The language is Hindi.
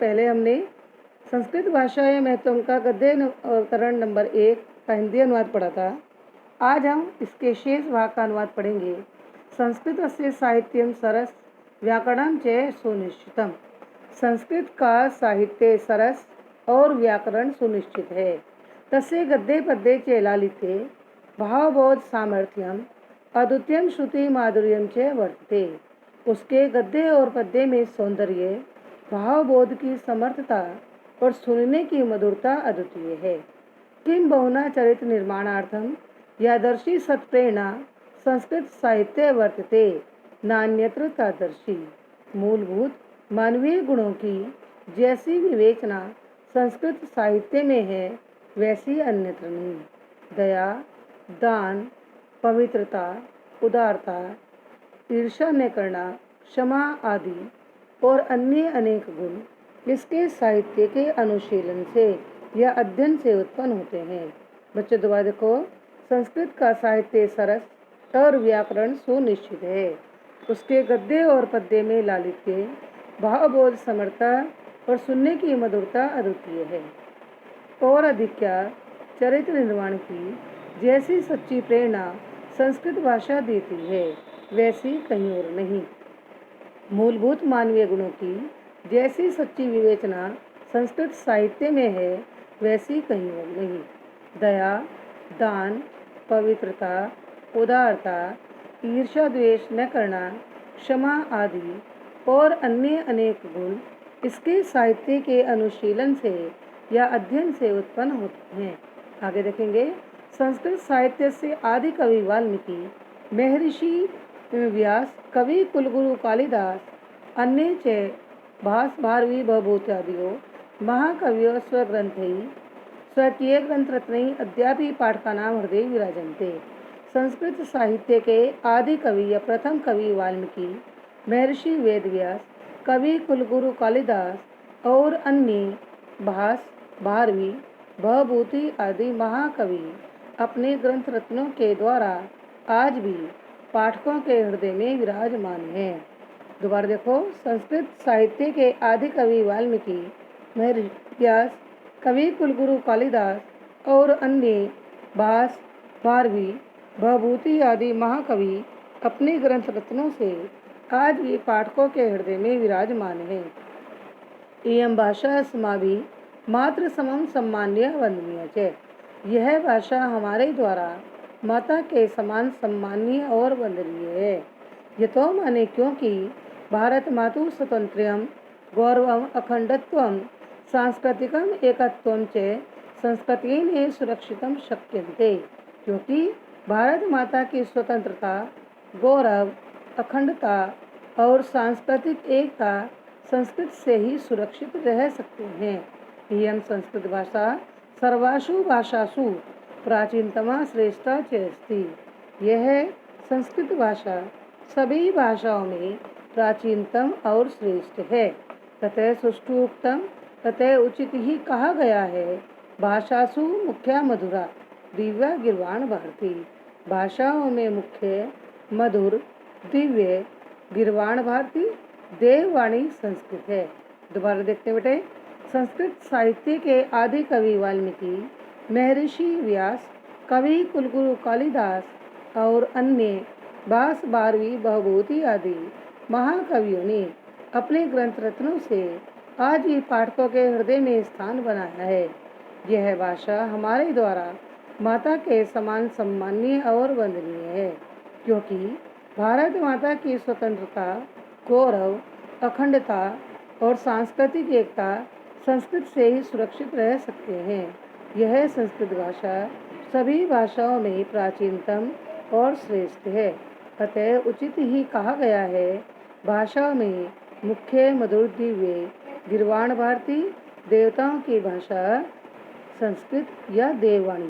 पहले हमने संस्कृत भाषा या महत्व का गद्य अवतरण नंबर 1 का हिंदी अनुवाद पढ़ा था। आज हम इसके शेष भाग का अनुवाद पढ़ेंगे। संस्कृतस्य साहित्यम सरस व्याकरणं च सुनिश्चितम। संस्कृत का साहित्य सरस और व्याकरण सुनिश्चित है। तस्य गद्ये पद्ये च लालित्ये भावबोध सामर्थ्यम अद्वितीयं श्रुति माधुर्यम च वर्तते। उसके गद्य और पद्य में सौंदर्य, भावबोध की समर्थता और सुनने की मधुरता अद्वितीय है। किम बहुना चरित्र निर्माणार्थम यादर्शी सत्प्रेरणा संस्कृत साहित्य वर्तते नान्यत्र तादर्शी। मूलभूत मानवीय गुणों की जैसी विवेचना संस्कृत साहित्य में है वैसी अन्यत्र नहीं। दया, दान, पवित्रता, उदारता, ईर्ष्या न करना, क्षमा आदि और अन्य अनेक गुण इसके साहित्य के अनुशीलन से या अध्ययन से उत्पन्न होते हैं। बच्चों दोबारा देखो, संस्कृत का साहित्य सरस और व्याकरण सुनिश्चित है। उसके गद्य और पद्य में लालित्य, भावबोध, समर्थता और सुनने की मधुरता अद्वितीय है। और अधिक क्या, चरित्र निर्माण की जैसी सच्ची प्रेरणा संस्कृत भाषा देती है वैसी कहीं और नहीं। मूलभूत मानवीय गुणों की जैसी सच्ची विवेचना संस्कृत साहित्य में है वैसी कहीं और नहीं। दया, दान, पवित्रता, उदारता, ईर्ष्या द्वेष न करना, क्षमा आदि और अन्य अनेक गुण इसके साहित्य के अनुशीलन से या अध्ययन से उत्पन्न होते हैं। आगे देखेंगे, संस्कृत साहित्य से आदि कवि वाल्मीकि, महर्षि व्यास, कवि कुलगुरु कालिदास, अन्य च भास भारवी भवभूत्यादियो महाकवियों स्वकीय ग्रंथ रत्नैः अद्यापि पाठकानां हृदये विराजन्ते। संस्कृत साहित्य के आदि कवि या प्रथम कवि वाल्मीकि, महर्षि वेदव्यास, कवि कुलगुरु कालिदास और अन्य भास, भारवी, भवभूति आदि महाकवि अपने ग्रंथ रत्नों के द्वारा आज भी पाठकों के हृदय में विराजमान हैं। दोबारा देखो, संस्कृत साहित्य के आदि कवि वाल्मीकि, महर्षि व्यास, कवि कुलगुरु कालिदास और अन्य भास, भारवी, भवभूति आदि महाकवि अपने ग्रंथ रत्नों से आज भी पाठकों के हृदय में विराजमान हैं। इयं भाषा अस्माभिः मातृ समं सम्मान्य वंदनीय च। यह भाषा हमारे द्वारा माता के समान सम्मानीय और वंदनीय है। यतो माने क्योंकि भारत मातु स्वातंत्र्यम गौरवम अखंडत्वम सांस्कृतिकम एकत्वम च संस्कृतेन सुरक्षितम शक्यन्ते। क्योंकि भारत माता की स्वतंत्रता, गौरव, अखंडता और सांस्कृतिक एकता संस्कृत से ही सुरक्षित रह सकते हैं। इयं संस्कृत भाषा सर्वासु भाषासु प्राचीनतमा श्रेष्ठा च अस्ति। यह संस्कृत भाषा सभी भाषाओं में प्राचीनतम और श्रेष्ठ है। ततः सुष्ठुक्तम, ततः उचित ही कहा गया है, भाषासु मुख्या मधुरा दिव्या गिर्वाण भारती। भाषाओं में मुख्य, मधुर, दिव्य, गिर्वाण भारती देववाणी संस्कृत है। दोबारा देखते हैं बेटे, संस्कृत साहित्य के आदि कवि वाल्मीकि, महर्षि व्यास, कवि कुलगुरु कालिदास और अन्य भास, भारवी, भवभूति आदि महाकवियों ने अपने ग्रंथ रत्नों से आज भी पाठकों के हृदय में स्थान बनाया है। यह भाषा हमारे द्वारा माता के समान सम्मानीय और वंदनीय है। क्योंकि भारत माता की स्वतंत्रता, गौरव, अखंडता और सांस्कृतिक एकता संस्कृत से ही सुरक्षित रह सकते हैं। यह संस्कृत भाषा सभी भाषाओं में प्राचीनतम और श्रेष्ठ है। अतः उचित ही कहा गया है, भाषा में मुख्य, मधुर, दिव्य, गिर्वाण भारती देवताओं की भाषा संस्कृत या देववाणी।